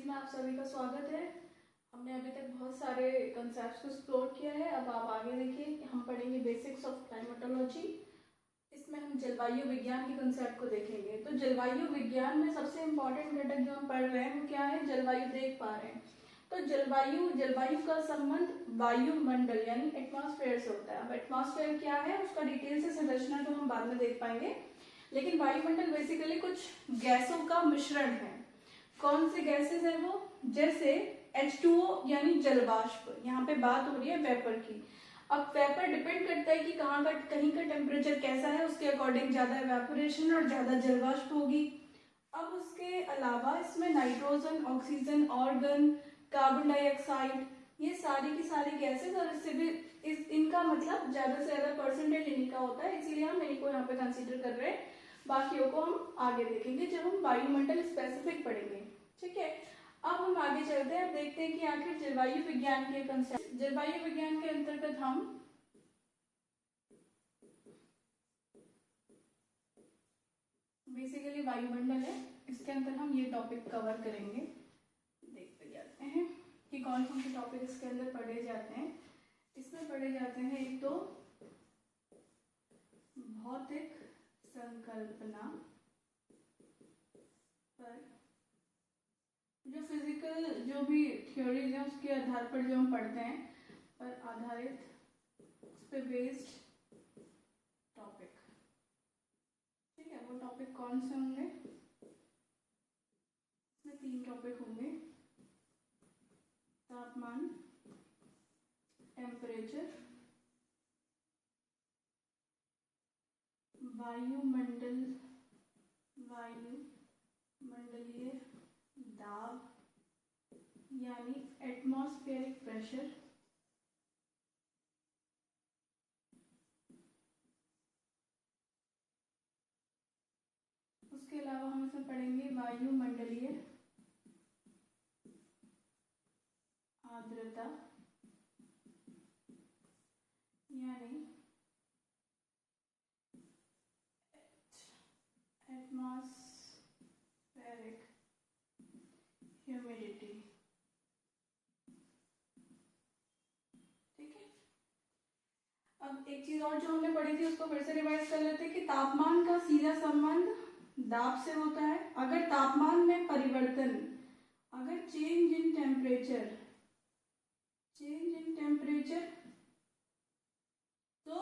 में आप सभी का स्वागत है। हमने अभी तक बहुत सारे कंसेप्ट्स को एक्सप्लोर किया है। अब आप आगे देखिए, हम पढ़ेंगे बेसिक्स ऑफ क्लाइमेटोलॉजी। इसमें हम जलवायु विज्ञान के कंसेप्ट को देखेंगे। तो जलवायु विज्ञान में सबसे इम्पोर्टेंट घटक जो हम पढ़ रहे हैं वो क्या है? जलवायु देख पा रहे हैं। तो जलवायु का संबंध वायुमंडल यानी एटमॉस्फेयर से होता है। अब एटमॉस्फेयर क्या है, उसका डिटेल से संरचना तो हम बाद में देख पाएंगे, लेकिन वायुमंडल बेसिकली कुछ गैसों का मिश्रण है। कौन सी गैसेस है वो? जैसे H2O यानी जलवाष्प। यहाँ पे बात हो रही है वेपर की। अब वेपर डिपेंड करता है कि कहीं का टेम्परेचर कैसा है, उसके अकॉर्डिंग ज्यादा इवेपोरेशन और ज्यादा जलवाष्प होगी। अब उसके अलावा इसमें nitrogen, oxygen, organ, carbon dioxide, ये सारी की सारी गैसेस, और इससे भी इनका मतलब ज्यादा से ज्यादा परसेंटेज इन्हीं का होता है, इसीलिए हम इन्हीं को यहाँ पे कंसीडर कर रहे हैं। बाकियों को हम आगे देखेंगे जब हम वायुमंडल स्पेसिफिक पढ़ेंगे। ठीक है, अब हम आगे चलते हैं। अब देखते हैं कि आखिर जलवायु विज्ञान के कंसेप्ट, जलवायु विज्ञान के अंतर्गत हम बेसिकली वायुमंडल है, इसके अंदर हम ये टॉपिक कवर करेंगे। देखते जाते हैं कि कौन कौन से टॉपिक इसके अंदर पढ़े जाते हैं। इसमें पढ़े जाते हैं एक तो भौतिक संकल्पना पर, जो फिजिकल जो भी थ्योरीज है उसके आधार पर जो हम पढ़ते हैं, पर आधारित, उस पर बेस्ड टॉपिक। ठीक है, वो टॉपिक कौन से होंगे? इसमें 3 टॉपिक होंगे: तापमान, टेम्परेचर, वायुमंडलीय दाब यानी एटमॉस्फेरिक प्रेशर, उसके अलावा हम इसमें पढ़ेंगे वायुमंडलीय आर्द्रता यानी एटमॉस्फेरिक ह्यूमिडिटी। ठीक है, अब एक चीज और जो हमने पढ़ी थी उसको फिर से रिवाइज कर लेते हैं कि तापमान का सीधा संबंध दाब से होता है। अगर तापमान में परिवर्तन, अगर चेंज इन टेम्परेचर, तो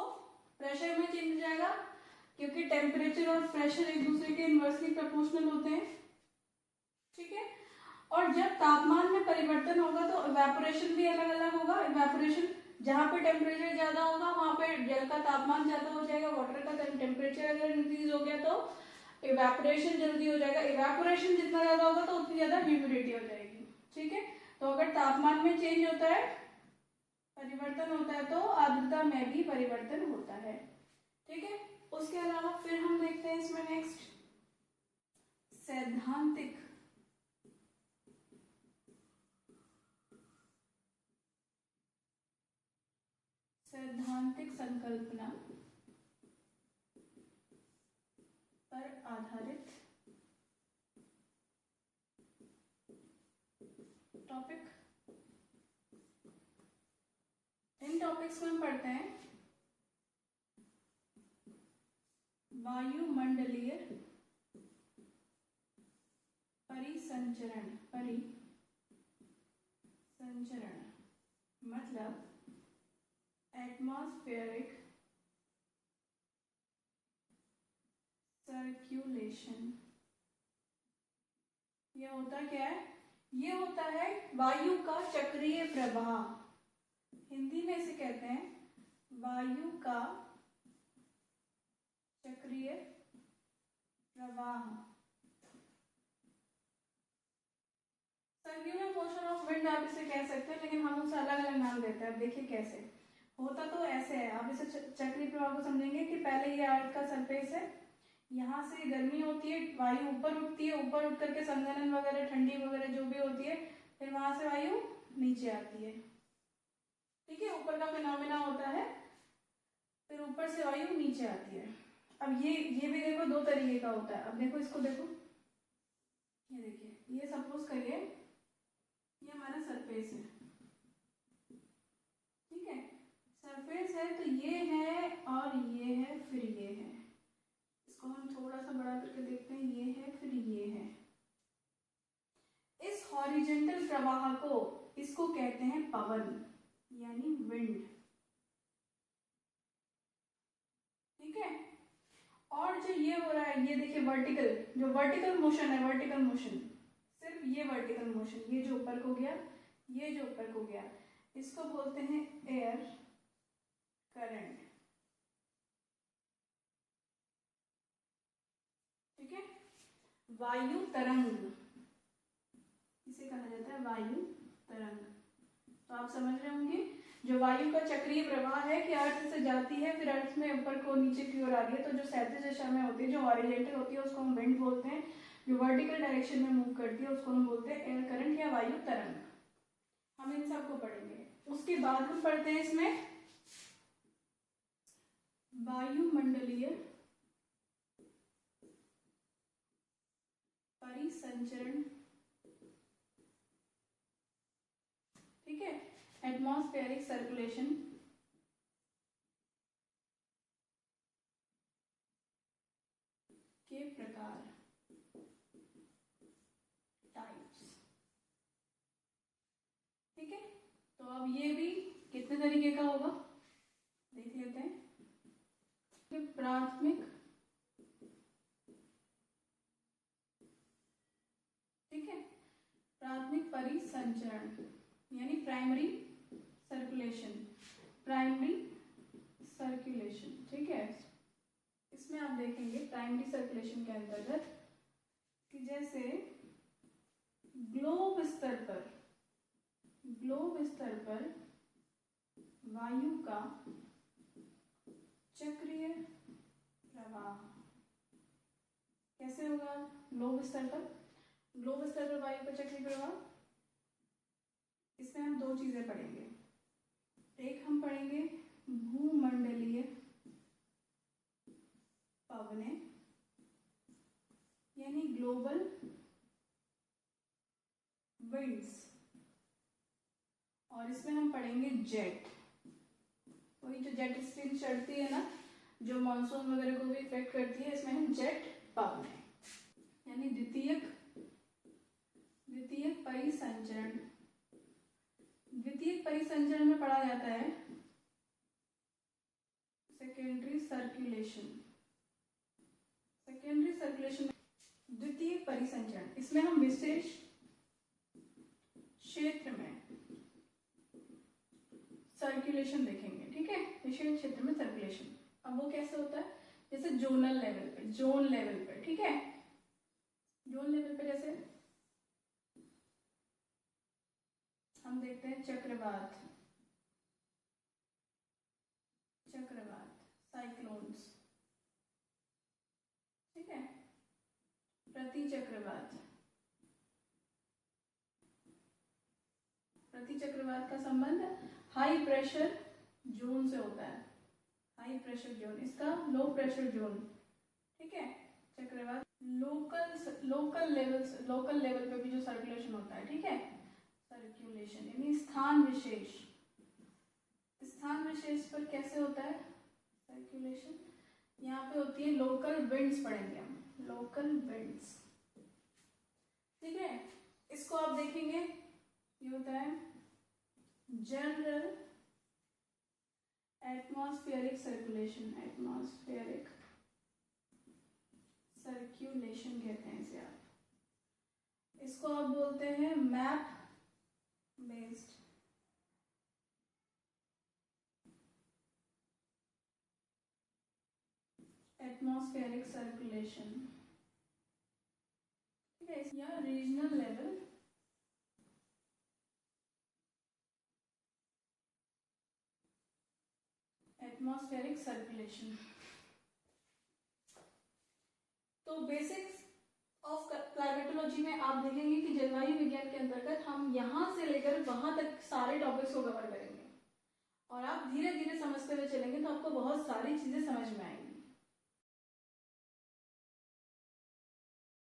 प्रेशर में चेंज हो जाएगा, क्योंकि टेम्परेचर और प्रेशर एक दूसरे के इनवर्सली प्रोपोर्शनल होते हैं। ठीक है, और जब तापमान में परिवर्तन होगा तो इवेपोरेशन भी अलग अलग होगा। इवेपोरेशन, जहां पे टेम्परेचर ज्यादा होगा वहां पे जल का तापमान ज्यादा हो जाएगा। वाटर का टेम्परेचर अगर इंक्रीज हो गया तो इवेपोरेशन जल्दी हो जाएगा। इवेपोरेशन जितना ज्यादा होगा तो उतनी ज्यादा ह्यूमिडिटी हो जाएगी। ठीक है, तो अगर तापमान में चेंज होता है, परिवर्तन होता है, तो आर्द्रता में भी परिवर्तन होता है। ठीक है, उसके अलावा फिर हम देखते हैं इसमें नेक्स्ट सैद्धांतिक संकल्पना पर आधारित टॉपिक। इन टॉपिक्स में हम पढ़ते हैं वायुमंडलीय परिसंचरण मतलब एटमॉस्फेरिक सर्कुलेशन। ये होता क्या है? ये होता है वायु का चक्रीय प्रवाह। हिंदी में इसे कहते हैं वायु का चक्रीय प्रवाह। सर्कुलर मोशन ऑफ विंड आप इसे कह सकते हैं, लेकिन हम उसे अलग अलग नाम देते हैं। अब देखिए कैसे होता, तो ऐसे है। आप इसे चक्रीय प्रवाह को समझेंगे कि पहले ये अर्थ का सरफेस है, यहाँ से गर्मी होती है, वायु ऊपर उठती है, ऊपर उठ करके संघनन वगैरह, ठंडी वगैरह जो भी होती है, फिर वहां से वायु नीचे आती है। ठीक है, ऊपर का फिनोमेना होता है, फिर ऊपर से वायु नीचे आती है। अब ये भी देखो 2 तरीके का होता है। अब देखो इसको देखो, ये देखिए, ये सपोज करिए हॉरिजेंटल प्रवाह को इसको कहते हैं पवन यानी विंड, ठीक है। और जो ये हो रहा है, ये देखिए वर्टिकल, जो वर्टिकल मोशन है, वर्टिकल मोशन, सिर्फ ये वर्टिकल मोशन, ये जो ऊपर को गया, ये जो ऊपर को गया, इसको बोलते हैं एयर करंट, ठीक है। वायु तरंग इसे कहा जाता है, वायु तरंग। तो आप समझ रहे होंगे जो वायु का चक्रीय प्रवाह है कि अर्थ से जाती है, फिर अर्थ में ऊपर को नीचे की ओर आ रही है, तो जो क्षैतिज दिशा में होती है, जो हॉरिजॉन्टल होती है, उसको हम विंड बोलते हैं। जो वर्टिकल डायरेक्शन में मूव करती है उसको हम बोलते हैं एयर करंट या वायु तरंग। हम इन सबको पढ़ेंगे। उसके बाद हम पढ़ते हैं इसमें वायुमंडलीय परिसंचरण, ठीक है, एटमॉस्फेरिक सर्कुलेशन के प्रकार, टाइप्स, ठीक है। तो अब ये भी कितने तरीके का होगा देख लेते हैं। प्राथमिक, ठीक है, प्राथमिक परिसंचरण यानी प्राइमरी सर्कुलेशन, प्राइमरी सर्कुलेशन, ठीक है। इसमें आप देखेंगे प्राइमरी सर्कुलेशन के अंतर्गत कि जैसे ग्लोब स्तर पर, ग्लोब स्तर पर वायु का चक्रीय प्रवाह कैसे होगा। ग्लोब स्तर पर, ग्लोब स्तर पर वायु का चक्रीय प्रवाह, इसमें हम दो चीजें पढ़ेंगे। एक हम पढ़ेंगे भूमंडलीय पवनें यानी ग्लोबल विंड्स, और इसमें हम पढ़ेंगे जेट, वही जो जेट स्ट्रीम चढ़ती है ना, जो मानसून वगैरह को भी इफेक्ट करती है, इसमें हम जेट पवनें यानी द्वितीयक परिसंचरण। द्वितीयक परिसंचरण में पढ़ा जाता है सेकेंडरी सर्कुलेशन, सेकेंडरी सर्कुलेशन, द्वितीय परिसंचरण। इसमें हम विशेष क्षेत्र में सर्कुलेशन देखेंगे, ठीक है, विशेष क्षेत्र में सर्कुलेशन। अब वो कैसे होता है, जैसे जोनल लेवल पे, जोन लेवल पे, ठीक है, जोन लेवल पे जैसे हम देखते हैं चक्रवात, चक्रवात, साइक्लोन्स, ठीक है, प्रति चक्रवात, प्रति चक्रवात का संबंध हाई प्रेशर जोन से होता है, हाई प्रेशर जोन, इसका लो प्रेशर जोन, ठीक है। चक्रवात लोकल लेवल पे भी जो सर्कुलेशन होता है, ठीक है, सर्कुलेशन यानी स्थान विशेष, स्थान विशेष पर कैसे होता है सर्कुलेशन। यहाँ पे होती है लोकल विंड्स, पढ़ेंगे हम लोकल विंड्स, ठीक है। इसको आप देखेंगे, ये होता है general atmospheric circulation, atmospheric circulation कहते हैं इसे आप। इसको आप बोलते हैं मैप बेस्ड एटमॉस्फेरिक सर्कुलेशन, ठीक है, या रीजनल लेवल एटमॉस्फेरिक सर्कुलेशन। तो बेसिक्स ऑफ क्लाइमेटोलॉजी में आप देखेंगे कि जलवायु विज्ञान के अंतर्गत हम यहाँ से लेकर वहां तक सारे टॉपिक्स को कवर करेंगे, और आप धीरे धीरे समझते हुए चलेंगे तो आपको बहुत सारी चीजें समझ में आएंगी।